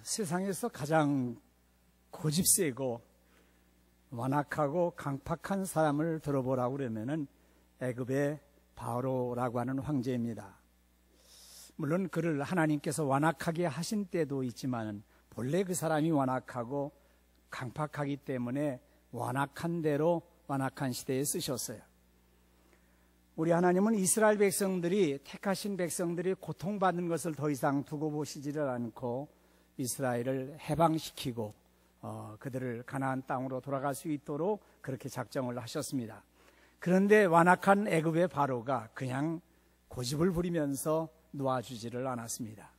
세상에서 가장 고집세고 완악하고 강팍한 사람을 들어보라고 그러면은 애굽의 바로라고 하는 황제입니다. 물론 그를 하나님께서 완악하게 하신 때도 있지만은 본래 그 사람이 완악하고 강팍하기 때문에 완악한 대로 완악한 시대에 쓰셨어요. 우리 하나님은 이스라엘 백성들이, 택하신 백성들이 고통받는 것을 더 이상 두고 보시지를 않고 이스라엘을 해방시키고 그들을 가나안 땅으로 돌아갈 수 있도록 그렇게 작정을 하셨습니다. 그런데 완악한 애굽의 바로가 그냥 고집을 부리면서 놓아주지를 않았습니다.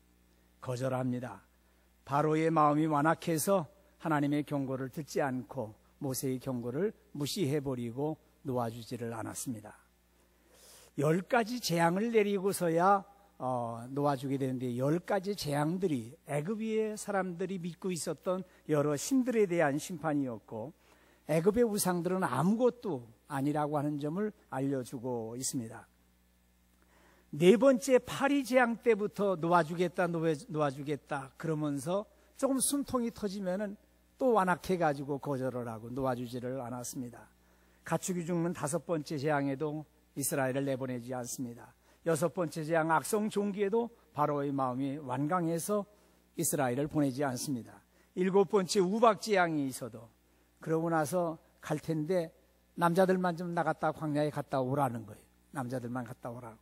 거절합니다. 바로의 마음이 완악해서 하나님의 경고를 듣지 않고 모세의 경고를 무시해버리고 놓아주지를 않았습니다. 10가지 재앙을 내리고서야 놓아주게 되는데 10가지 재앙들이 애굽의 사람들이 믿고 있었던 여러 신들에 대한 심판이었고 애굽의 우상들은 아무것도 아니라고 하는 점을 알려주고 있습니다. 네 번째 파리 재앙 때부터 놓아주겠다 그러면서 조금 숨통이 터지면은 또 완악해가지고 거절을 하고 놓아주지를 않았습니다. 가축이 죽는 5번째 재앙에도 이스라엘을 내보내지 않습니다. 6번째 재앙 악성 종기에도 바로의 마음이 완강해서 이스라엘을 보내지 않습니다. 7번째 우박 재앙이 있어도 그러고 나서 갈 텐데 남자들만 좀 나갔다 광야에 갔다 오라는 거예요. 남자들만 갔다 오라고.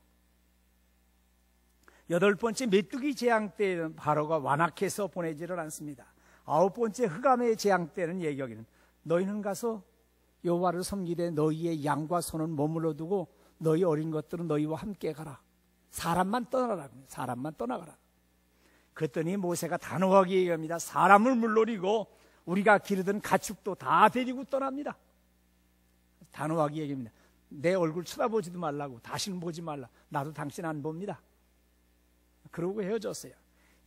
8번째 메뚜기 재앙 때는 바로가 완악해서 보내지를 않습니다. 9번째 흑암의 재앙 때는 예격이는 너희는 가서 여호와를 섬기되 너희의 양과 소는 머물러 두고 너희 어린 것들은 너희와 함께 가라. 사람만 떠나라. 사람만 떠나가라. 그랬더니 모세가 단호하게 얘기합니다. 사람을 물러리고 우리가 기르던 가축도 다 데리고 떠납니다. 단호하게 얘기합니다. 내 얼굴 쳐다보지도 말라고. 다시는 보지 말라. 나도 당신 안 봅니다. 그러고 헤어졌어요.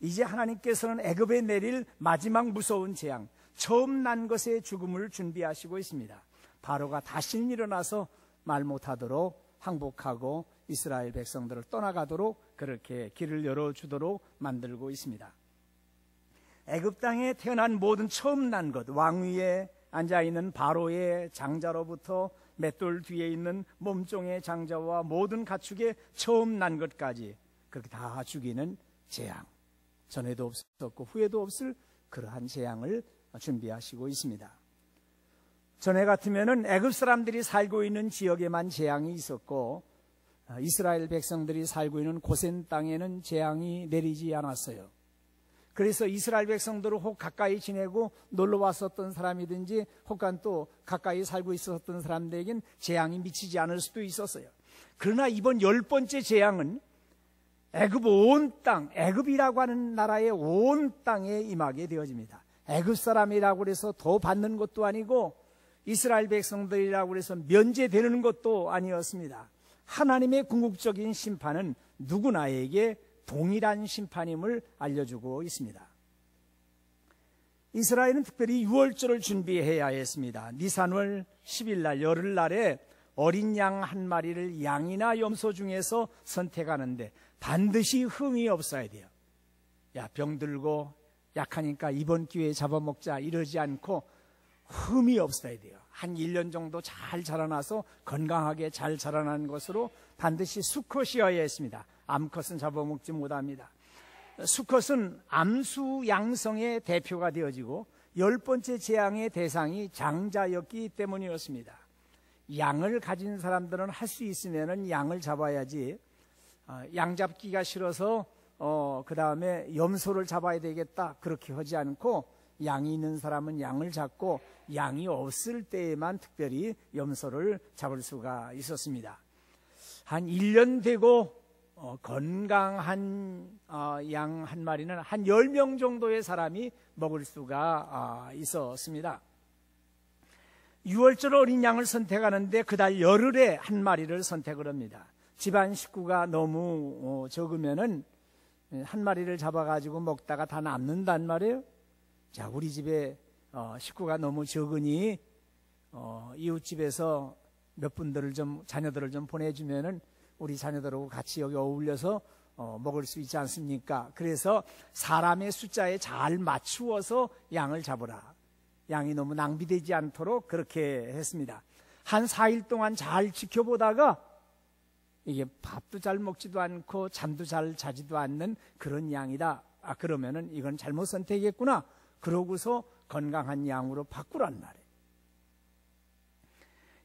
이제 하나님께서는 애굽에 내릴 마지막 무서운 재앙, 처음 난 것의 죽음을 준비하시고 있습니다. 바로가 다시는 일어나서 말 못하도록 항복하고 이스라엘 백성들을 떠나가도록 그렇게 길을 열어주도록 만들고 있습니다. 애굽 땅에 태어난 모든 처음 난 것, 왕위에 앉아있는 바로의 장자로부터 맷돌 뒤에 있는 몸종의 장자와 모든 가축의 처음 난 것까지 그렇게 다 죽이는 재앙, 전에도 없었고 후에도 없을 그러한 재앙을 준비하시고 있습니다. 전에 같으면은 애굽 사람들이 살고 있는 지역에만 재앙이 있었고 이스라엘 백성들이 살고 있는 고센 땅에는 재앙이 내리지 않았어요. 그래서 이스라엘 백성들을 혹 가까이 지내고 놀러 왔었던 사람이든지 혹은 또 가까이 살고 있었던 사람들에겐 재앙이 미치지 않을 수도 있었어요. 그러나 이번 10번째 재앙은 애굽 온 땅, 애굽이라고 하는 나라의 온 땅에 임하게 되어집니다. 애굽 사람이라고 해서 더 받는 것도 아니고 이스라엘 백성들이라고 해서 면제되는 것도 아니었습니다. 하나님의 궁극적인 심판은 누구나에게 동일한 심판임을 알려주고 있습니다. 이스라엘은 특별히 유월절을 준비해야 했습니다. 니산월 10일 열흘날에 어린 양 한 마리를 양이나 염소 중에서 선택하는데 반드시 흠이 없어야 돼요. 야, 병들고 약하니까 이번 기회에 잡아먹자 이러지 않고 흠이 없어야 돼요. 한 1년 정도 잘 자라나서 건강하게 잘 자라난 것으로 반드시 수컷이어야 했습니다. 암컷은 잡아먹지 못합니다. 수컷은 암수 양성의 대표가 되어지고 10번째 재앙의 대상이 장자였기 때문이었습니다. 양을 가진 사람들은 할 수 있으면 양을 잡아야지 양 잡기가 싫어서 그 다음에 염소를 잡아야 되겠다 그렇게 하지 않고 양이 있는 사람은 양을 잡고 양이 없을 때에만 특별히 염소를 잡을 수가 있었습니다. 한 1년 되고 건강한 양 한 마리는 한 10명 정도의 사람이 먹을 수가 있었습니다. 6월절 어린 양을 선택하는데 그달 열흘에 한 마리를 선택을 합니다. 집안 식구가 너무 적으면은 한 마리를 잡아가지고 먹다가 다 남는단 말이에요. 자, 우리 집에 식구가 너무 적으니 이웃집에서 몇 분들을 좀 자녀들을 좀 보내주면은 우리 자녀들하고 같이 여기 어울려서 먹을 수 있지 않습니까? 그래서 사람의 숫자에 잘 맞추어서 양을 잡으라. 양이 너무 낭비되지 않도록 그렇게 했습니다. 한 4일 동안 잘 지켜보다가 이게 밥도 잘 먹지도 않고 잠도 잘 자지도 않는 그런 양이다. 그러면은 이건 잘못 선택했구나. 그러고서 건강한 양으로 바꾸란 말이에요.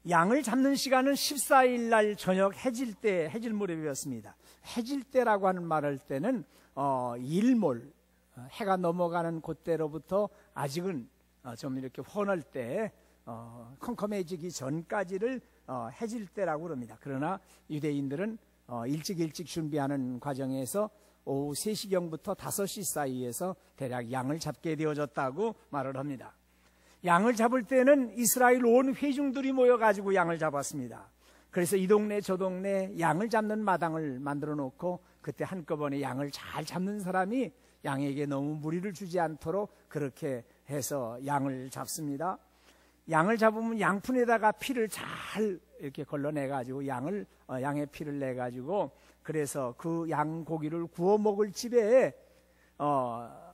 양을 잡는 시간은 14일 날 저녁 해질 때, 해질 무렵이었습니다. 해질 때라고 하는 말할 때는 일몰, 해가 넘어가는 그때로부터 아직은 좀 이렇게 훤할 때, 컴컴해지기 전까지를 해질 때라고 그럽니다. 그러나 유대인들은 일찍 준비하는 과정에서 오후 3시경부터 5시 사이에서 대략 양을 잡게 되어졌다고 말을 합니다. 양을 잡을 때는 이스라엘 온 회중들이 모여가지고 양을 잡았습니다. 그래서 이 동네 저 동네 양을 잡는 마당을 만들어 놓고 그때 한꺼번에 양을 잘 잡는 사람이 양에게 너무 무리를 주지 않도록 그렇게 해서 양을 잡습니다. 양을 잡으면 양푼에다가 피를 잘 이렇게 걸러내가지고 양의 피를 내가지고 그래서 그 양고기를 구워 먹을 집에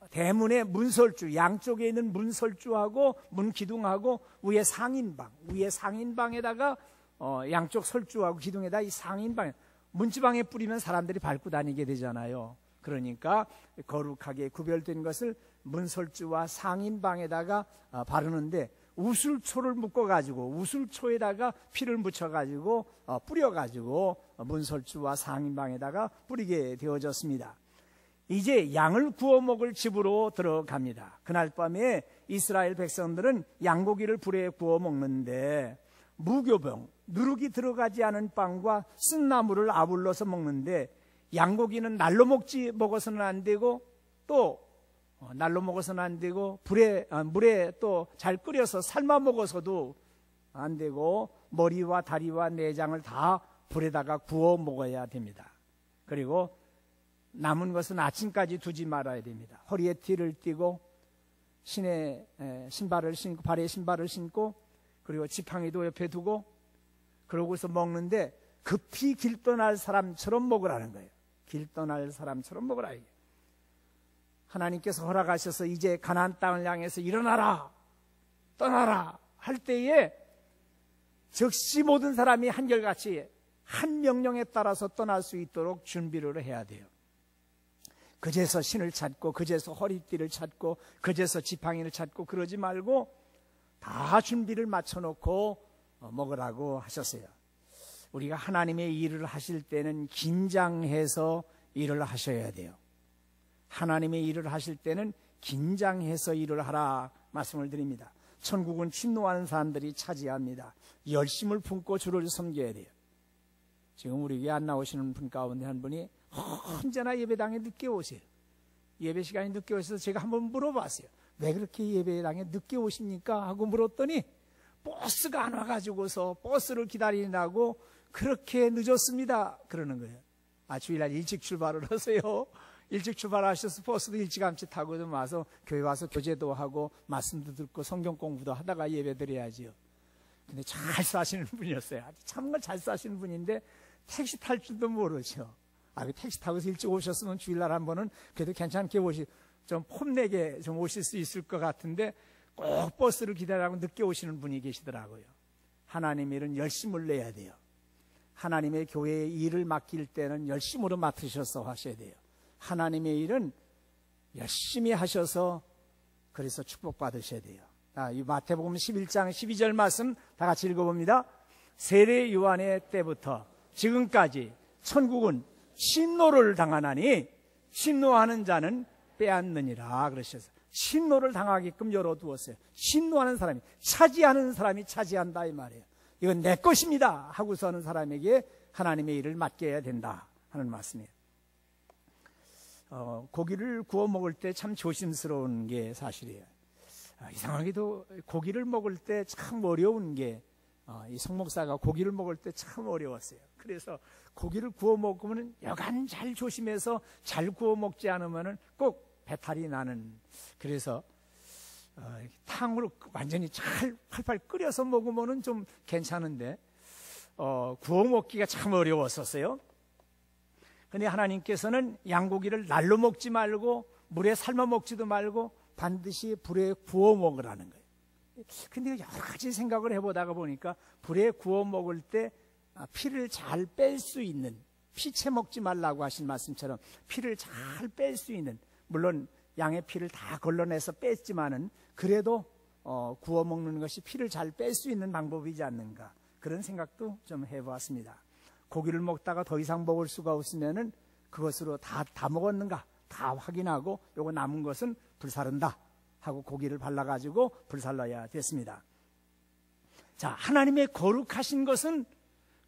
대문에 문설주, 양쪽에 있는 문설주하고 문기둥하고 위에 상인방에다가 양쪽 설주하고 기둥에다 이 상인방, 문지방에 뿌리면 사람들이 밟고 다니게 되잖아요. 그러니까 거룩하게 구별된 것을 문설주와 상인방에다가 바르는데 우슬초를 묶어가지고 우슬초에다가 피를 묻혀가지고 뿌려가지고 문설주와 상인방에다가 뿌리게 되어졌습니다. 이제 양을 구워 먹을 집으로 들어갑니다. 그날 밤에 이스라엘 백성들은 양고기를 불에 구워 먹는데 무교병, 누룩이 들어가지 않은 빵과 쓴 나물을 아울러서 먹는데 양고기는 날로 먹어서는 안 되고 또 날로 먹어서는 안 되고 물에 또 잘 끓여서 삶아 먹어서도 안 되고 머리와 다리와 내장을 다 불에다가 구워 먹어야 됩니다. 그리고 남은 것은 아침까지 두지 말아야 됩니다. 허리에 띠를 띠고 발에 신발을 신고 그리고 지팡이도 옆에 두고 그러고서 먹는데 급히 길 떠날 사람처럼 먹으라는 거예요. 길 떠날 사람처럼 먹으라. 하나님께서 허락하셔서 이제 가나안 땅을 향해서 일어나라, 떠나라 할 때에 즉시 모든 사람이 한결같이 한 명령에 따라서 떠날 수 있도록 준비를 해야 돼요. 그제서 신을 찾고 그제서 허리띠를 찾고 그제서 지팡이를 찾고 그러지 말고 다 준비를 맞춰놓고 먹으라고 하셨어요. 우리가 하나님의 일을 하실 때는 긴장해서 일을 하셔야 돼요. 하나님의 일을 하실 때는 긴장해서 일을 하라 말씀을 드립니다. 천국은 침노하는 사람들이 차지합니다. 열심을 품고 주를 섬겨야 돼요. 지금 우리 교회 안 나오시는 분 가운데 한 분이 언제나 예배당에 늦게 오세요. 예배 시간이 늦게 오셔서 제가 한번 물어봤어요. 왜 그렇게 예배당에 늦게 오십니까? 하고 물었더니 버스가 안 와가지고서 버스를 기다리느라고 그렇게 늦었습니다 그러는 거예요. 주일날 일찍 출발을 하세요. 일찍 출발하셔서 버스도 일찌감치 타고 좀 와서 교회 와서 교제도 하고 말씀도 듣고 성경 공부도 하다가 예배 드려야지요. 근데 잘 사시는 분이었어요. 정말 잘 사시는 분인데 택시 탈 줄도 모르죠. 택시 타고서 일찍 오셨으면 주일날 한 번은 그래도 괜찮게 좀 폼내게 좀 오실 수 있을 것 같은데 꼭 버스를 기다리고 늦게 오시는 분이 계시더라고요. 하나님의 일은 열심을 내야 돼요. 하나님의 교회의 일을 맡길 때는 열심으로 맡으셔서 하셔야 돼요. 하나님의 일은 열심히 하셔서 그래서 축복받으셔야 돼요. 이 마태복음 11장 12절 말씀 다 같이 읽어봅니다. 세례 요한의 때부터 지금까지 천국은 신노를 당하나니 신노하는 자는 빼앗느니라 그러셔서 신노를 당하게끔 열어두었어요. 신노하는 사람이, 차지하는 사람이 차지한다 이 말이에요. 이건 내 것입니다 하고서 하는 사람에게 하나님의 일을 맡겨야 된다 하는 말씀이에요. 고기를 구워 먹을 때 참 조심스러운 게 사실이에요. 이상하게도 고기를 먹을 때 참 어려운 게 이 성목사가 고기를 먹을 때 참 어려웠어요. 그래서 고기를 구워 먹으면 여간 잘 조심해서 잘 구워 먹지 않으면 꼭 배탈이 나는, 그래서 탕으로 완전히 잘 팔팔 끓여서 먹으면 좀 괜찮은데 구워 먹기가 참 어려웠었어요. 근데 하나님께서는 양고기를 날로 먹지 말고 물에 삶아 먹지도 말고 반드시 불에 구워 먹으라는 거예요. 근데 여러 가지 생각을 해보다가 보니까 불에 구워 먹을 때 피를 잘 뺄 수 있는, 피채 먹지 말라고 하신 말씀처럼 피를 잘 뺄 수 있는, 물론 양의 피를 다 걸러내서 뺐지만은 그래도 구워 먹는 것이 피를 잘 뺄 수 있는 방법이지 않는가, 그런 생각도 좀 해보았습니다. 고기를 먹다가 더 이상 먹을 수가 없으면은 그것으로 다 먹었는가 다 확인하고 요거 남은 것은 불사른다 하고 고기를 발라가지고 불살라야 됐습니다. 자, 하나님의 거룩하신 것은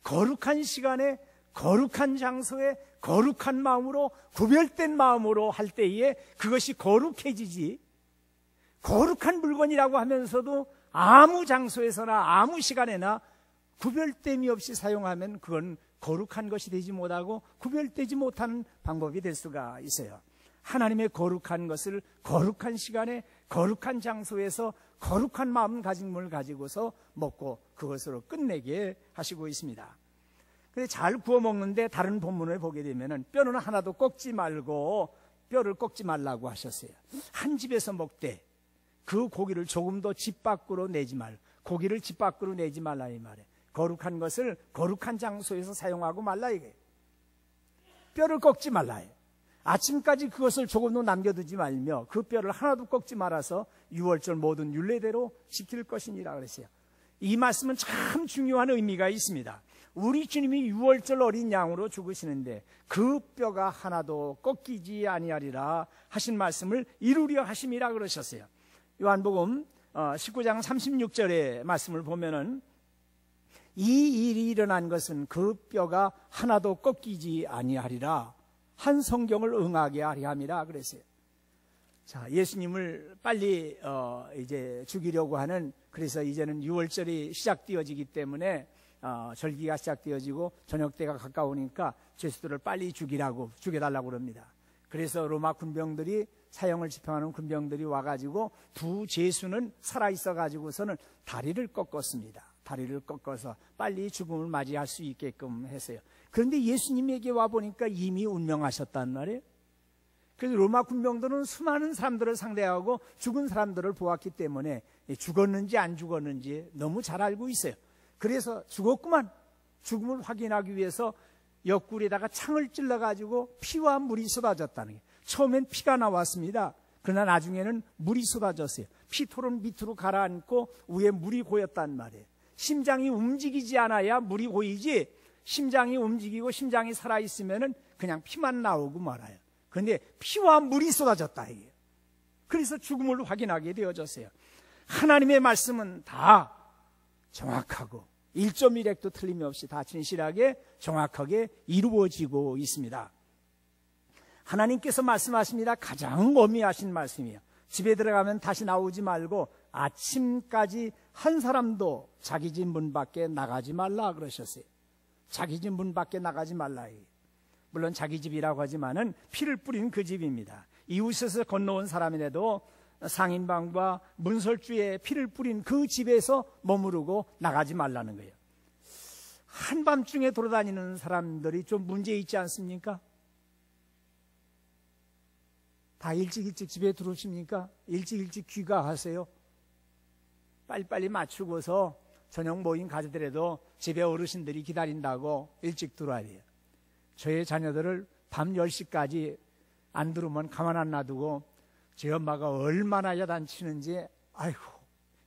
거룩한 시간에 거룩한 장소에 거룩한 마음으로 구별된 마음으로 할 때에 그것이 거룩해지지, 거룩한 물건이라고 하면서도 아무 장소에서나 아무 시간에나 구별됨이 없이 사용하면 그건 거룩한 것이 되지 못하고 구별되지 못하는 방법이 될 수가 있어요. 하나님의 거룩한 것을 거룩한 시간에 거룩한 장소에서 거룩한 마음가짐을 가지고서 먹고 그것으로 끝내게 하시고 있습니다. 근데 잘 구워 먹는데 다른 본문을 보게 되면은 뼈는 하나도 꺾지 말고, 뼈를 꺾지 말라고 하셨어요. 한 집에서 먹되 그 고기를 조금도 집 밖으로 내지 말, 고기를 집 밖으로 내지 말라 이 말이에요. 거룩한 것을 거룩한 장소에서 사용하고 말라 이거예요. 뼈를 꺾지 말라. 아침까지 그것을 조금도 남겨두지 말며 그 뼈를 하나도 꺾지 말아서 유월절 모든 율례대로 지킬 것이니라 그랬어요. 이 말씀은 참 중요한 의미가 있습니다. 우리 주님이 유월절 어린 양으로 죽으시는데 그 뼈가 하나도 꺾이지 아니하리라 하신 말씀을 이루려 하심이라 그러셨어요. 요한복음 19장 36절의 말씀을 보면은 이 일이 일어난 것은 그 뼈가 하나도 꺾이지 아니하리라 한 성경을 응하게 하리 함이라 그랬어요. 자, 예수님을 빨리 이제 죽이려고 하는, 그래서 이제는 유월절이 시작되어지기 때문에 절기가 시작되어지고 저녁 때가 가까우니까 죄수들을 빨리 죽여달라고 그럽니다. 그래서 로마 군병들이, 사형을 집행하는 군병들이 와가지고 두 죄수는 살아있어 가지고서는 다리를 꺾었습니다. 다리를 꺾어서 빨리 죽음을 맞이할 수 있게끔 했어요. 그런데 예수님에게 와보니까 이미 운명하셨단 말이에요. 그래서 로마 군병들은 수많은 사람들을 상대하고 죽은 사람들을 보았기 때문에 죽었는지 안 죽었는지 너무 잘 알고 있어요. 그래서 죽었구만, 죽음을 확인하기 위해서 옆구리에다가 창을 찔러가지고 피와 물이 쏟아졌다는 게, 처음엔 피가 나왔습니다. 그러나 나중에는 물이 쏟아졌어요. 피토는 밑으로 가라앉고 위에 물이 고였단 말이에요. 심장이 움직이지 않아야 물이 고이지, 심장이 움직이고 심장이 살아있으면 그냥 피만 나오고 말아요. 그런데 피와 물이 쏟아졌다 이게. 그래서 죽음을 확인하게 되어졌어요. 하나님의 말씀은 다 정확하고 1.1획도 틀림없이 다 진실하게 정확하게 이루어지고 있습니다. 하나님께서 말씀하십니다. 가장 엄미하신 말씀이에요. 집에 들어가면 다시 나오지 말고 아침까지 한 사람도 자기 집 문 밖에 나가지 말라 그러셨어요. 자기 집 문 밖에 나가지 말라. 물론 자기 집이라고 하지만은 피를 뿌린 그 집입니다. 이웃에서 건너온 사람이라도 상인방과 문설주에 피를 뿌린 그 집에서 머무르고 나가지 말라는 거예요. 한밤중에 돌아다니는 사람들이 좀 문제 있지 않습니까? 다 일찍 집에 들어오십니까? 일찍 귀가하세요. 빨리빨리 맞추고서 저녁 모임 가지더라도 집에 어르신들이 기다린다고 일찍 들어와야 돼요. 저의 자녀들을 밤 10시까지 안 들어오면 가만 안 놔두고 제 엄마가 얼마나 야단치는지, 아이고,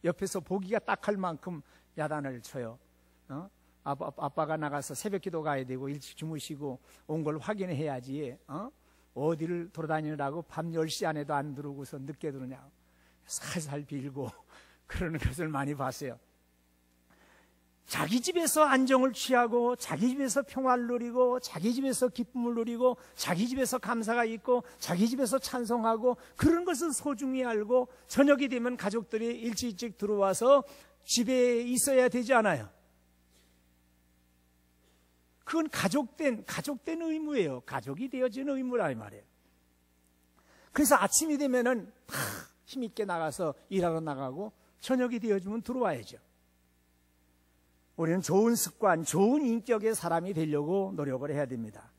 옆에서 보기가 딱할 만큼 야단을 쳐요. 아빠가 나가서 새벽기도 가야 되고 일찍 주무시고 온 걸 확인해야지, 어디를 돌아다니느라고 밤 10시 안에도 안 들어오고서 늦게 들어오냐고 살살 빌고 그러는 것을 많이 봤어요. 자기 집에서 안정을 취하고 자기 집에서 평화를 누리고 자기 집에서 기쁨을 누리고 자기 집에서 감사가 있고 자기 집에서 찬송하고 그런 것을 소중히 알고 저녁이 되면 가족들이 일찍 들어와서 집에 있어야 되지 않아요? 그건 가족된 의무예요. 가족이 되어진 의무라 이 말이에요. 그래서 아침이 되면은 힘있게 나가서 일하러 나가고 저녁이 되어지면 들어와야죠. 우리는 좋은 습관, 좋은 인격의 사람이 되려고 노력을 해야 됩니다.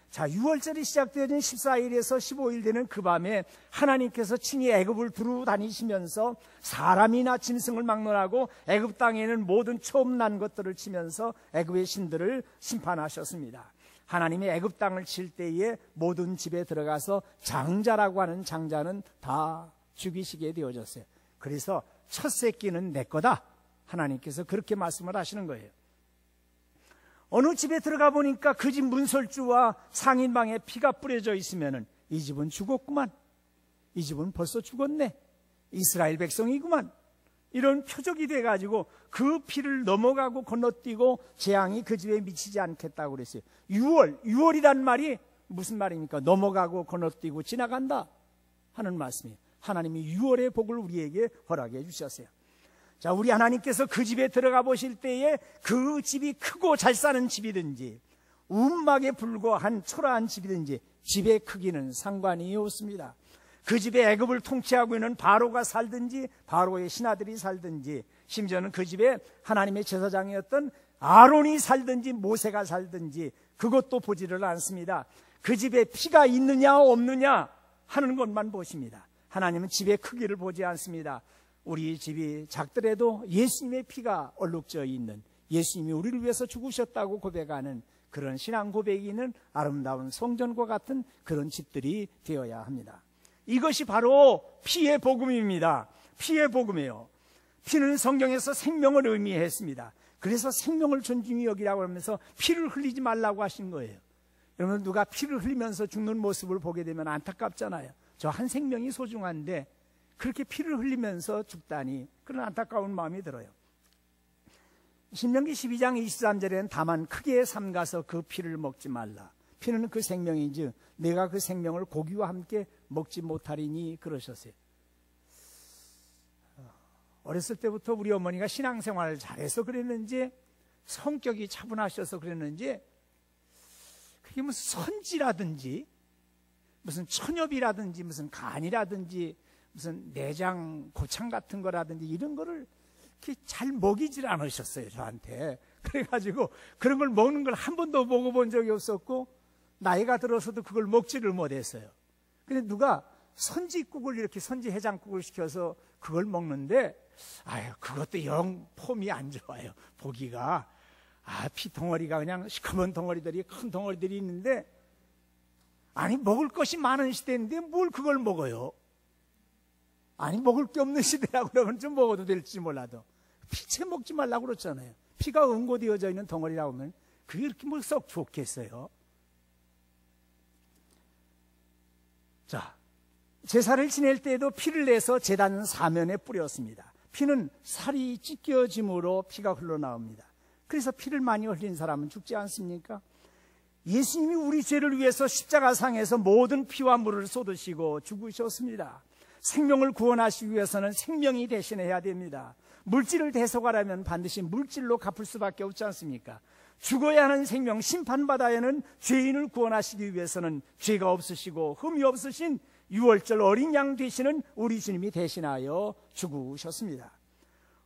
자, 6월절이 시작되어진 14일에서 15일 되는 그 밤에 하나님께서 친히 애굽을 두루 다니시면서 사람이나 짐승을 막론하고 애굽 땅에는 모든 처음 난 것들을 치면서 애굽의 신들을 심판하셨습니다. 하나님이 애굽 땅을 칠 때에 모든 집에 들어가서 장자라고 하는 장자는 다 죽이시게 되어졌어요. 그래서 첫 새끼는 내 거다. 하나님께서 그렇게 말씀을 하시는 거예요. 어느 집에 들어가 보니까 그 집 문설주와 상인방에 피가 뿌려져 있으면은 이 집은 죽었구만. 이 집은 벌써 죽었네. 이스라엘 백성이구만. 이런 표적이 돼가지고 그 피를 넘어가고 건너뛰고 재앙이 그 집에 미치지 않겠다고 그랬어요. 6월이란 말이 무슨 말입니까? 넘어가고 건너뛰고 지나간다 하는 말씀이에요. 하나님이 6월의 복을 우리에게 허락해 주셨어요. 자, 우리 하나님께서 그 집에 들어가 보실 때에 그 집이 크고 잘 사는 집이든지 움막에 불과한 초라한 집이든지 집의 크기는 상관이 없습니다. 그 집에 애굽을 통치하고 있는 바로가 살든지 바로의 신하들이 살든지 심지어는 그 집에 하나님의 제사장이었던 아론이 살든지 모세가 살든지 그것도 보지를 않습니다. 그 집에 피가 있느냐 없느냐 하는 것만 보십니다. 하나님은 집의 크기를 보지 않습니다. 우리 집이 작더라도 예수님의 피가 얼룩져 있는, 예수님이 우리를 위해서 죽으셨다고 고백하는 그런 신앙 고백이 있는 아름다운 성전과 같은 그런 집들이 되어야 합니다. 이것이 바로 피의 복음입니다. 피의 복음이에요. 피는 성경에서 생명을 의미했습니다. 그래서 생명을 존중히 여기라고 하면서 피를 흘리지 말라고 하신 거예요. 여러분, 누가 피를 흘리면서 죽는 모습을 보게 되면 안타깝잖아요. 저 한 생명이 소중한데 그렇게 피를 흘리면서 죽다니, 그런 안타까운 마음이 들어요. 신명기 12장 23절에는 다만 크게 삼가서 그 피를 먹지 말라. 피는 그 생명인즉 내가 그 생명을 고기와 함께 먹지 못하리니 그러셨어요. 어렸을 때부터 우리 어머니가 신앙생활을 잘해서 그랬는지 성격이 차분하셔서 그랬는지 그게 무슨 선지라든지 무슨 천엽이라든지 무슨 간이라든지 무슨 내장 고창 같은 거라든지 이런 거를 이렇게 잘 먹이질 않으셨어요, 저한테. 그래가지고 그런 걸 먹는 걸 한 번도 먹어본 적이 없었고 나이가 들어서도 그걸 먹지를 못했어요. 근데 누가 선지국을 이렇게 선지 해장국을 시켜서 그걸 먹는데 아유, 그것도 영 폼이 안 좋아요. 보기가 피 덩어리가 그냥 시커먼 덩어리들이, 큰 덩어리들이 있는데, 아니 먹을 것이 많은 시대인데 뭘 그걸 먹어요? 아니 먹을 게 없는 시대라고 그러면 좀 먹어도 될지 몰라도 피채 먹지 말라고 그랬잖아요. 피가 응고되어져 있는 덩어리라고 하면 그게 이렇게 뭐 썩 좋겠어요? 자, 제사를 지낼 때에도 피를 내서 제단 사면에 뿌렸습니다. 피는 살이 찢겨짐으로 피가 흘러나옵니다. 그래서 피를 많이 흘린 사람은 죽지 않습니까? 예수님이 우리 죄를 위해서 십자가상에서 모든 피와 물을 쏟으시고 죽으셨습니다. 생명을 구원하시기 위해서는 생명이 대신해야 됩니다. 물질을 대속하려면 반드시 물질로 갚을 수밖에 없지 않습니까? 죽어야 하는 생명, 심판받아야 하는 죄인을 구원하시기 위해서는 죄가 없으시고 흠이 없으신 6월절 어린 양 되시는 우리 주님이 대신하여 죽으셨습니다.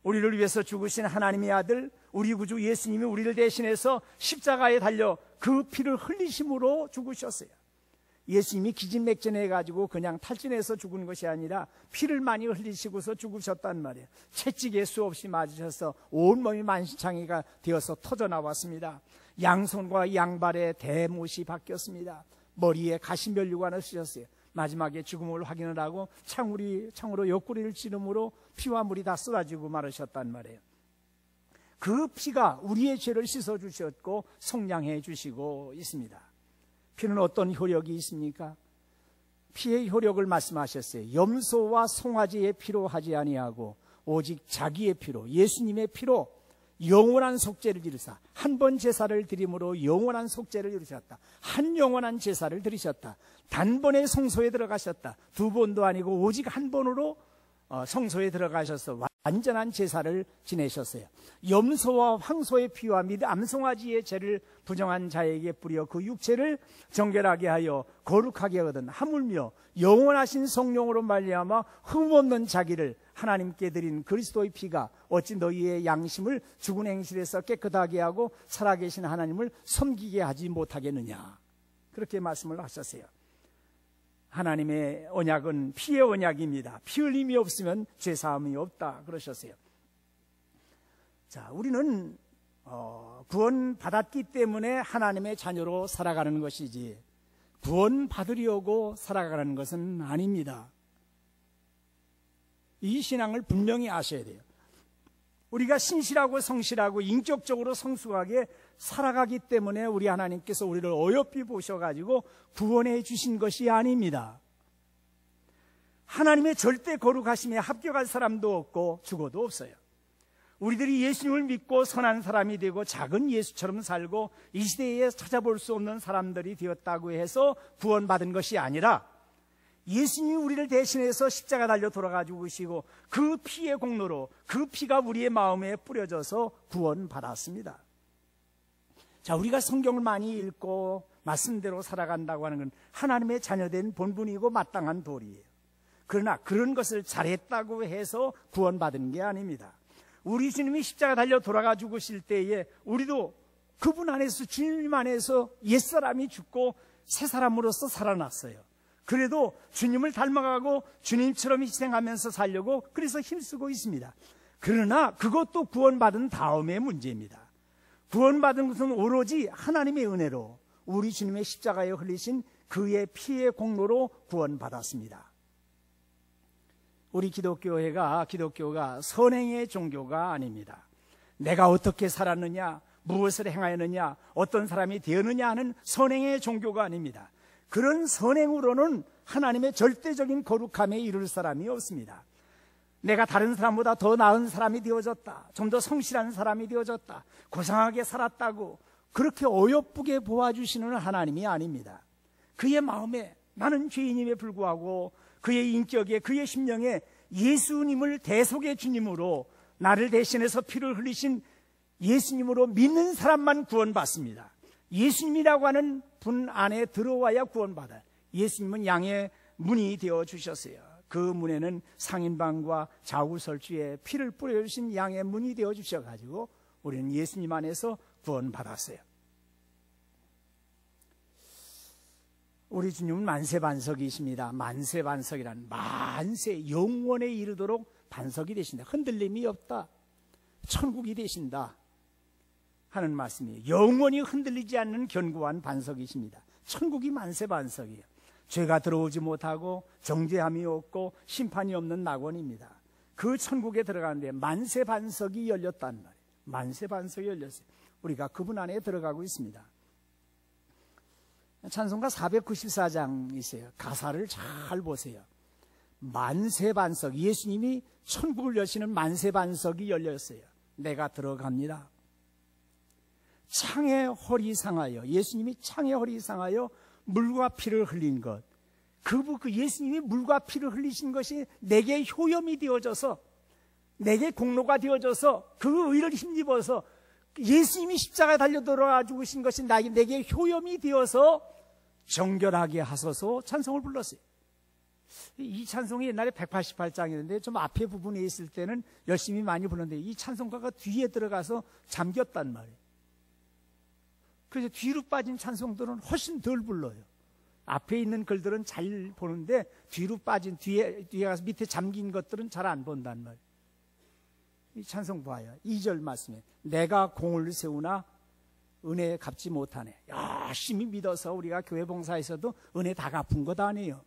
우리를 위해서 죽으신 하나님의 아들 우리 구주 예수님이 우리를 대신해서 십자가에 달려 그 피를 흘리심으로 죽으셨어요. 예수님이 기진맥진해 가지고 그냥 탈진해서 죽은 것이 아니라 피를 많이 흘리시고서 죽으셨단 말이에요. 채찍에 수없이 맞으셔서 온몸이 만신창이가 되어서 터져나왔습니다. 양손과 양발에 대못이 바뀌었습니다. 머리에 가시면류관을 쓰셨어요. 마지막에 죽음을 확인을 하고 창으로 옆구리를 찌름으로 피와 물이 다 쏟아지고 마르셨단 말이에요. 그 피가 우리의 죄를 씻어주셨고 속량해 주시고 있습니다. 피는 어떤 효력이 있습니까? 피의 효력을 말씀하셨어요. 염소와 송아지의 피로 하지 아니하고 오직 자기의 피로, 예수님의 피로 영원한 속죄를 이루사 한 번 제사를 드림으로 영원한 속죄를 이루셨다. 한 영원한 제사를 드리셨다. 단번에 성소에 들어가셨다. 두 번도 아니고 오직 한 번으로 성소에 들어가셔서 완전한 제사를 지내셨어요. 염소와 황소의 피와 및 암송아지의 죄를 부정한 자에게 뿌려 그 육체를 정결하게 하여 거룩하게 얻은 하물며 영원하신 성령으로 말미암아 흠없는 자기를 하나님께 드린 그리스도의 피가 어찌 너희의 양심을 죽은 행실에서 깨끗하게 하고 살아계신 하나님을 섬기게 하지 못하겠느냐. 그렇게 말씀을 하셨어요. 하나님의 언약은 피의 언약입니다. 피 흘림이 없으면 죄사함이 없다 그러셨어요. 자, 우리는 구원 받았기 때문에 하나님의 자녀로 살아가는 것이지 구원 받으려고 살아가는 것은 아닙니다. 이 신앙을 분명히 아셔야 돼요. 우리가 신실하고 성실하고 인격적으로 성숙하게 살아가기 때문에 우리 하나님께서 우리를 어여삐 보셔가지고 구원해 주신 것이 아닙니다. 하나님의 절대 거룩하심에 합격할 사람도 없고 죽어도 없어요. 우리들이 예수님을 믿고 선한 사람이 되고 작은 예수처럼 살고 이 시대에 찾아볼 수 없는 사람들이 되었다고 해서 구원받은 것이 아니라 예수님이 우리를 대신해서 십자가 달려 돌아가 죽으시고 그 피의 공로로 그 피가 우리의 마음에 뿌려져서 구원받았습니다. 자, 우리가 성경을 많이 읽고 말씀대로 살아간다고 하는 건 하나님의 자녀된 본분이고 마땅한 도리예요. 그러나 그런 것을 잘했다고 해서 구원받은 게 아닙니다. 우리 주님이 십자가 달려 돌아가 죽으실 때에 우리도 그분 안에서, 주님 안에서 옛사람이 죽고 새 사람으로서 살아났어요. 그래도 주님을 닮아가고 주님처럼 희생하면서 살려고 그래서 힘쓰고 있습니다. 그러나 그것도 구원받은 다음의 문제입니다. 구원받은 것은 오로지 하나님의 은혜로 우리 주님의 십자가에 흘리신 그의 피의 공로로 구원받았습니다. 우리 기독교가 선행의 종교가 아닙니다. 내가 어떻게 살았느냐, 무엇을 행하였느냐, 어떤 사람이 되었느냐 하는 선행의 종교가 아닙니다. 그런 선행으로는 하나님의 절대적인 거룩함에 이룰 사람이 없습니다. 내가 다른 사람보다 더 나은 사람이 되어졌다, 좀 더 성실한 사람이 되어졌다, 고상하게 살았다고 그렇게 어여쁘게 보아주시는 하나님이 아닙니다. 그의 마음에 나는 죄인임에 불구하고 그의 인격에, 그의 심령에 예수님을 대속의 주님으로 나를 대신해서 피를 흘리신 예수님으로 믿는 사람만 구원받습니다. 예수님이라고 하는 분 안에 들어와야 구원받아요. 예수님은 양의 문이 되어 주셨어요. 그 문에는 상인방과 자우설주에 피를 뿌려주신 양의 문이 되어 주셔가지고 우리는 예수님 안에서 구원받았어요. 우리 주님은 만세반석이십니다. 만세반석이란 만세, 영원에 이르도록 반석이 되신다. 흔들림이 없다. 천국이 되신다 하는 말씀이에요. 영원히 흔들리지 않는 견고한 반석이십니다. 천국이 만세반석이에요. 죄가 들어오지 못하고 정죄함이 없고 심판이 없는 낙원입니다. 그 천국에 들어가는데 만세반석이 열렸단 말이에요. 만세반석이 열렸어요. 우리가 그분 안에 들어가고 있습니다. 찬송가 494장 있어요. 가사를 잘 보세요. 만세반석, 예수님이 천국을 여시는 만세반석이 열렸어요. 내가 들어갑니다. 창의 허리 상하여, 예수님이 창의 허리 상하여 물과 피를 흘린 것, 그 예수님이 물과 피를 흘리신 것이 내게 효염이 되어져서, 내게 공로가 되어져서 그 의를 힘입어서 예수님이 십자가에 달려 돌아가 죽으신 것이 내게 효염이 되어서 정결하게 하소서 찬송을 불렀어요. 이 찬송이 옛날에 188장이었는데 좀 앞에 부분에 있을 때는 열심히 많이 불렀는데 이 찬송가가 뒤에 들어가서 잠겼단 말이에요. 그래서 뒤로 빠진 찬송들은 훨씬 덜 불러요. 앞에 있는 글들은 잘 보는데 뒤로 빠진 뒤에 가서 밑에 잠긴 것들은 잘 안 본단 말이에요. 이 찬송 봐요. 2절 말씀에 내가 공을 세우나 은혜 갚지 못하네. 열심히 믿어서 우리가 교회 봉사에서도 은혜 다 갚은 것 아니에요.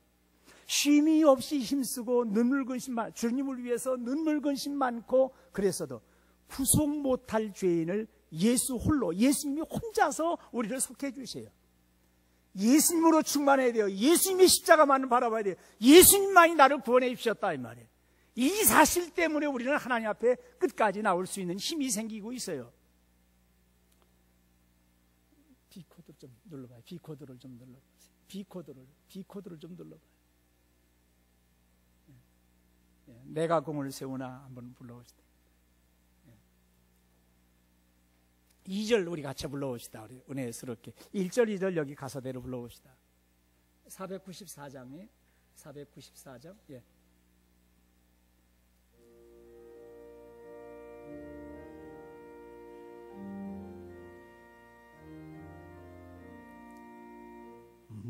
쉼이 없이 힘쓰고 눈물 근심 많고 주님을 위해서 눈물 근심 많고 그랬어도 구속 못할 죄인을 예수 홀로, 예수님이 혼자서 우리를 속해 주세요. 예수님으로 충만해야 돼요. 예수님이 십자가만을 바라봐야 돼요. 예수님만이 나를 구원해 주셨다 이 말이에요. 이 사실 때문에 우리는 하나님 앞에 끝까지 나올 수 있는 힘이 생기고 있어요. B코드를 좀 눌러봐요. B코드를 좀 눌러봐요. B코드를 좀 눌러봐요. 내가 공을 세우나 한번 불러봅시다. 2절 우리 같이 불러봅시다. 우리 은혜스럽게 1절 2절 여기 가사대로 불러봅시다. 494장에 494장 예.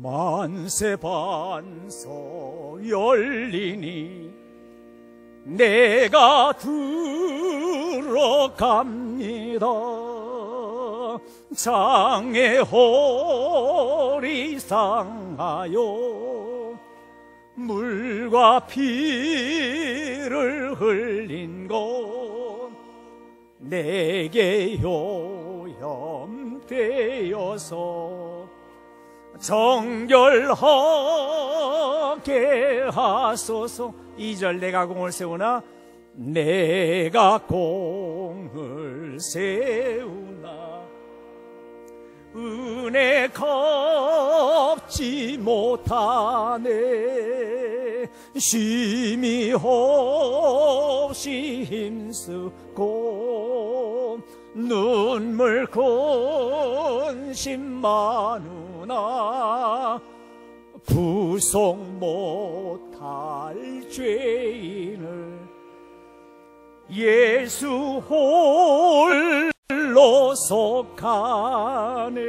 만세 반석 열리니 내가 들어갑니다. 장애 허리 상하여 물과 피를 흘린 것 내게 요염되어서 정결하게 하소서. 2절 내가 공을 세우나 내가 공을 세우나 은혜 갚지 못하네. 쉼이 없이 힘쓰고 눈물 근심 많으나 부속 못할 죄인을 예수 홀로 속하네.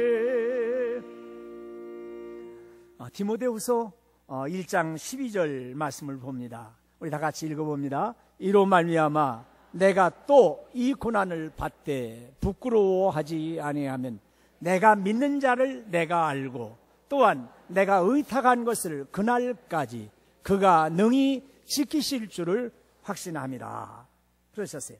디모데후서 1장 12절 말씀을 봅니다. 우리 다 같이 읽어봅니다. 이로 말미암아 내가 또 이 고난을 받되 부끄러워하지 아니하면 내가 믿는 자를 내가 알고 또한 내가 의탁한 것을 그날까지 그가 능히 지키실 줄을 확신합니다. 그러셨어요.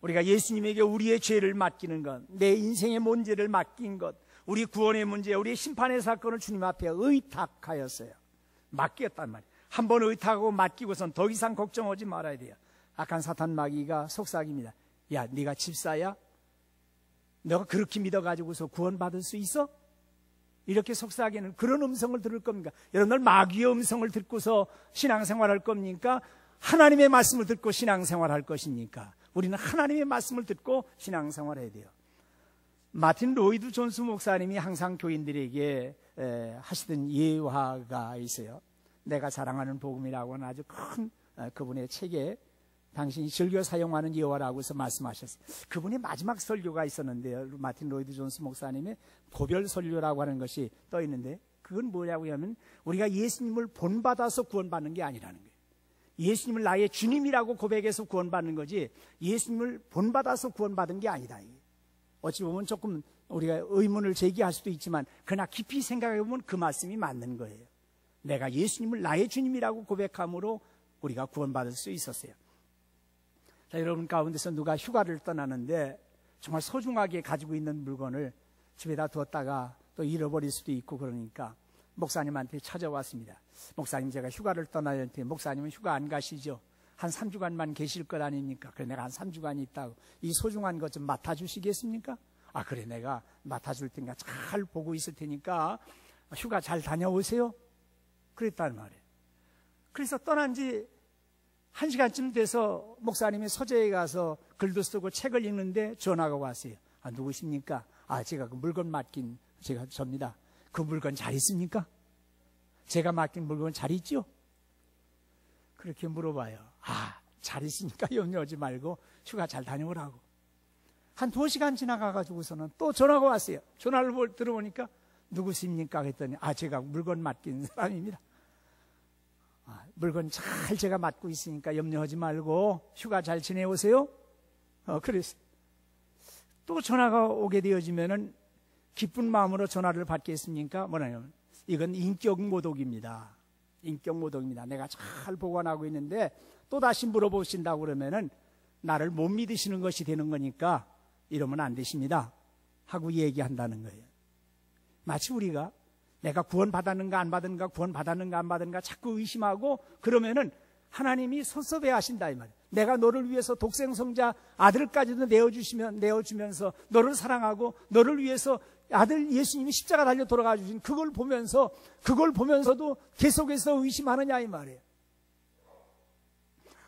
우리가 예수님에게 우리의 죄를 맡기는 것, 내 인생의 문제를 맡긴 것, 우리 구원의 문제, 우리의 심판의 사건을 주님 앞에 의탁하였어요. 맡겼단 말이에요. 한번 의탁하고 맡기고선 더 이상 걱정하지 말아야 돼요. 악한 사탄 마귀가 속삭입니다. 야, 네가 집사야? 너가 그렇게 믿어가지고서 구원받을 수 있어? 이렇게 속삭이는 그런 음성을 들을 겁니까? 여러분들 마귀의 음성을 듣고서 신앙생활할 겁니까? 하나님의 말씀을 듣고 신앙생활할 것입니까? 우리는 하나님의 말씀을 듣고 신앙생활해야 돼요. 마틴 로이드 존스 목사님이 항상 교인들에게 하시던 예화가 있어요. 내가 자랑하는 복음이라고 하는 아주 큰 그분의 책에 당신이 즐겨 사용하는 예화라고 해서 말씀하셨어요. 그분의 마지막 설교가 있었는데요. 마틴 로이드 존스 목사님의 고별 설교라고 하는 것이 떠 있는데 그건 뭐냐고 하면 우리가 예수님을 본받아서 구원받는 게 아니라는 거예요. 예수님을 나의 주님이라고 고백해서 구원받는 거지 예수님을 본받아서 구원받은 게 아니다. 어찌 보면 조금 우리가 의문을 제기할 수도 있지만 그러나 깊이 생각해 보면 그 말씀이 맞는 거예요. 내가 예수님을 나의 주님이라고 고백함으로 우리가 구원받을 수 있었어요. 자, 여러분 가운데서 누가 휴가를 떠나는데 정말 소중하게 가지고 있는 물건을 집에다 두었다가 또 잃어버릴 수도 있고 그러니까 목사님한테 찾아왔습니다. 목사님, 제가 휴가를 떠나야 할 때 목사님은 휴가 안 가시죠? 한 3주간만 계실 것 아닙니까? 그래, 내가 한 3주간 있다고 이 소중한 것 좀 맡아주시겠습니까? 아, 그래, 내가 맡아줄 테니까 잘 보고 있을 테니까 휴가 잘 다녀오세요. 그랬단 말이에요. 그래서 떠난 지 1시간쯤 돼서 목사님이 서재에 가서 글도 쓰고 책을 읽는데 전화가 왔어요. 아, 누구십니까? 아, 제가 그 물건 맡긴 제가 접니다. 그 물건 잘 있습니까? 제가 맡긴 물건 잘 있죠? 그렇게 물어봐요. 아, 잘 있으니까 염려하지 말고 휴가 잘 다녀오라고. 한 2시간 지나가가지고서는 또 전화가 왔어요. 전화를 들어보니까 누구십니까? 했더니 아, 제가 물건 맡긴 사람입니다. 아, 물건 잘 제가 맡고 있으니까 염려하지 말고 휴가 잘 지내오세요. 그랬어요. 또 전화가 오게 되어지면은 기쁜 마음으로 전화를 받겠습니까? 뭐냐면 이건 인격 모독입니다. 인격 모독입니다. 내가 잘 보관하고 있는데 또 다시 물어보신다고 그러면은 나를 못 믿으시는 것이 되는 거니까 이러면 안 되십니다 하고 얘기한다는 거예요. 마치 우리가 내가 구원받았는가 안 받았는가, 구원받았는가 안 받았는가 자꾸 의심하고 그러면은 하나님이 섭섭해 하신다 이 말이에요. 내가 너를 위해서 독생성자 아들까지도 내어주면서 너를 사랑하고 너를 위해서 아들 예수님이 십자가 달려 돌아가 주신 그걸 보면서도 계속해서 의심하느냐 이 말이에요.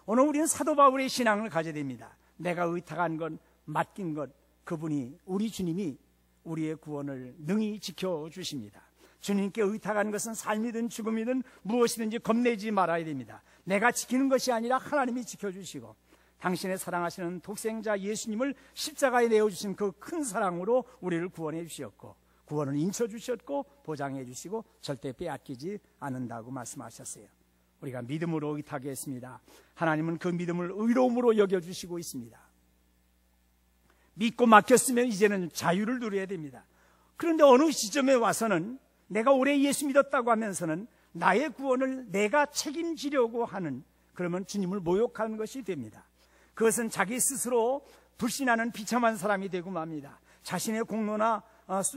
오늘 우리는 사도 바울의 신앙을 가져야 됩니다. 내가 의탁한 것, 맡긴 것, 그분이 우리 주님이 우리의 구원을 능히 지켜주십니다. 주님께 의탁한 것은 삶이든 죽음이든 무엇이든지 겁내지 말아야 됩니다. 내가 지키는 것이 아니라 하나님이 지켜주시고 당신의 사랑하시는 독생자 예수님을 십자가에 내어주신 그 큰 사랑으로 우리를 구원해 주셨고 구원을 인쳐주셨고 보장해 주시고 절대 빼앗기지 않는다고 말씀하셨어요. 우리가 믿음으로 의탁했습니다. 하나님은 그 믿음을 의로움으로 여겨주시고 있습니다. 믿고 맡겼으면 이제는 자유를 누려야 됩니다. 그런데 어느 시점에 와서는 내가 오래 예수 믿었다고 하면서는 나의 구원을 내가 책임지려고 하는, 그러면 주님을 모욕하는 것이 됩니다. 그것은 자기 스스로 불신하는 비참한 사람이 되고 맙니다. 자신의 공로나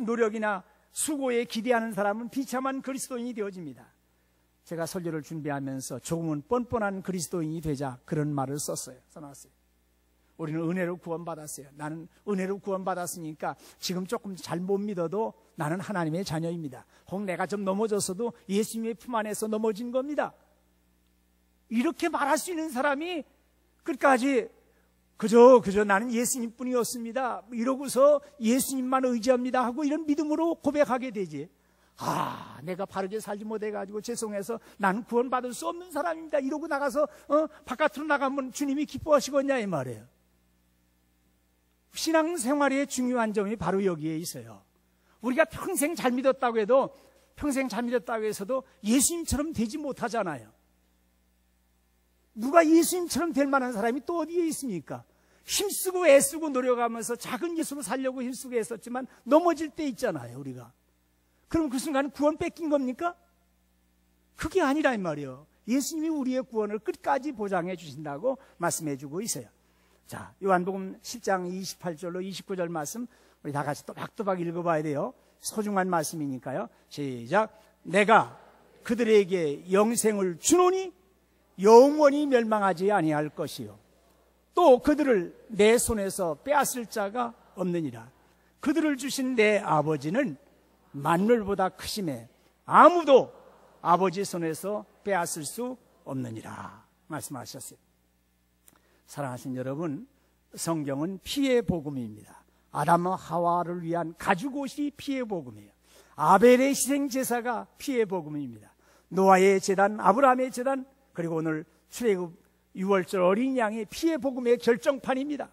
노력이나 수고에 기대하는 사람은 비참한 그리스도인이 되어집니다. 제가 설교를 준비하면서 조금은 뻔뻔한 그리스도인이 되자 그런 말을 써놨어요. 우리는 은혜로 구원받았어요. 나는 은혜로 구원받았으니까 지금 조금 잘 못 믿어도 나는 하나님의 자녀입니다. 혹 내가 좀 넘어졌어도 예수님의 품 안에서 넘어진 겁니다. 이렇게 말할 수 있는 사람이 끝까지 그저 나는 예수님뿐이었습니다, 이러고서 예수님만 의지합니다 하고 이런 믿음으로 고백하게 되지. 내가 바르게 살지 못해가지고 죄송해서 나는 구원받을 수 없는 사람입니다 이러고 나가서 바깥으로 나가면 주님이 기뻐하시겠냐 이 말이에요. 신앙생활의 중요한 점이 바로 여기에 있어요. 우리가 평생 잘 믿었다고 해서도 예수님처럼 되지 못하잖아요. 누가 예수님처럼 될 만한 사람이 또 어디에 있습니까? 힘쓰고 애쓰고 노력하면서 작은 예수로 살려고 힘쓰고 애썼지만 넘어질 때 있잖아요, 우리가. 그럼 그 순간 구원 뺏긴 겁니까? 그게 아니라 이 말이에요. 예수님이 우리의 구원을 끝까지 보장해 주신다고 말씀해 주고 있어요. 자, 요한복음 10장 28절로 29절 말씀 우리 다 같이 또박또박 읽어봐야 돼요. 소중한 말씀이니까요. 시작. 내가 그들에게 영생을 주노니 영원히 멸망하지 아니할 것이요 또 그들을 내 손에서 빼앗을 자가 없느니라. 그들을 주신 내 아버지는 만물보다 크심에 아무도 아버지 손에서 빼앗을 수 없느니라 말씀하셨어요. 사랑하신 여러분, 성경은 피의 복음입니다. 아담과 하와를 위한 가죽옷이 피의 복음이에요. 아벨의 희생제사가 피의 복음입니다. 노아의 제단, 아브라함의 제단, 그리고 오늘 출애굽 6월절 어린 양의 피의 복음의 결정판입니다.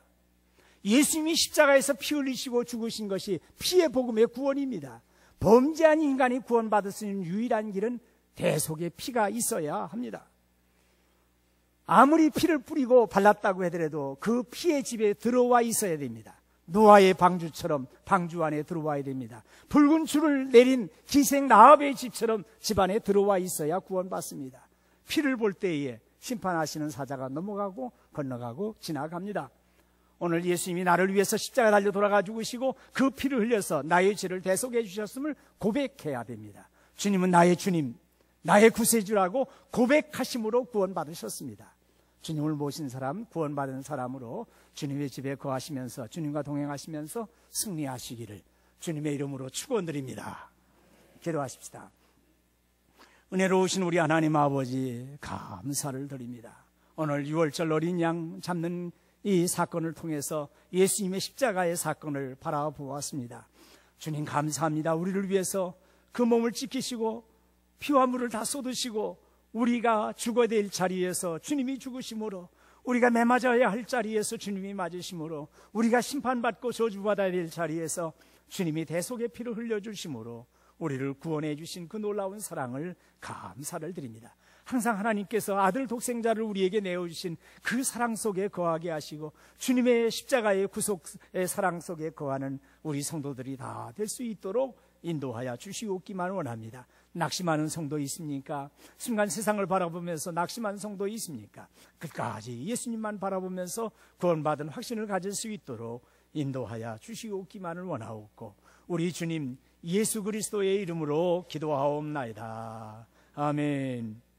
예수님이 십자가에서 피 흘리시고 죽으신 것이 피의 복음의 구원입니다. 범죄한 인간이 구원받을 수 있는 유일한 길은 대속의 피가 있어야 합니다. 아무리 피를 뿌리고 발랐다고 하더라도 그 피의 집에 들어와 있어야 됩니다. 노아의 방주처럼 방주 안에 들어와야 됩니다. 붉은 줄을 내린 기생 라합의 집처럼 집 안에 들어와 있어야 구원받습니다. 피를 볼 때에 심판하시는 사자가 넘어가고 건너가고 지나갑니다. 오늘 예수님이 나를 위해서 십자가 달려 돌아가 죽으시고 그 피를 흘려서 나의 죄를 대속해 주셨음을 고백해야 됩니다. 주님은 나의 주님, 나의 구세주라고 고백하심으로 구원받으셨습니다. 주님을 모신 사람, 구원받은 사람으로 주님의 집에 거하시면서 주님과 동행하시면서 승리하시기를 주님의 이름으로 축원드립니다. 기도하십시다. 은혜로우신 우리 하나님 아버지, 감사를 드립니다. 오늘 6월절 어린 양 잡는 이 사건을 통해서 예수님의 십자가의 사건을 바라보았습니다. 주님 감사합니다. 우리를 위해서 그 몸을 지키시고 피와 물을 다 쏟으시고 우리가 죽어야 될 자리에서 주님이 죽으심으로, 우리가 매맞아야 할 자리에서 주님이 맞으심으로, 우리가 심판받고 저주받아야 될 자리에서 주님이 대속의 피를 흘려주심으로 우리를 구원해 주신 그 놀라운 사랑을 감사를 드립니다. 항상 하나님께서 아들 독생자를 우리에게 내어주신 그 사랑 속에 거하게 하시고 주님의 십자가의 구속의 사랑 속에 거하는 우리 성도들이 다 될 수 있도록 인도하여 주시옵기만 원합니다. 낙심하는 성도 있습니까? 순간 세상을 바라보면서 낙심한 성도 있습니까? 끝까지 예수님만 바라보면서 구원받은 확신을 가질 수 있도록 인도하여 주시옵기만을 원하옵고 우리 주님 예수 그리스도의 이름으로 기도하옵나이다. 아멘.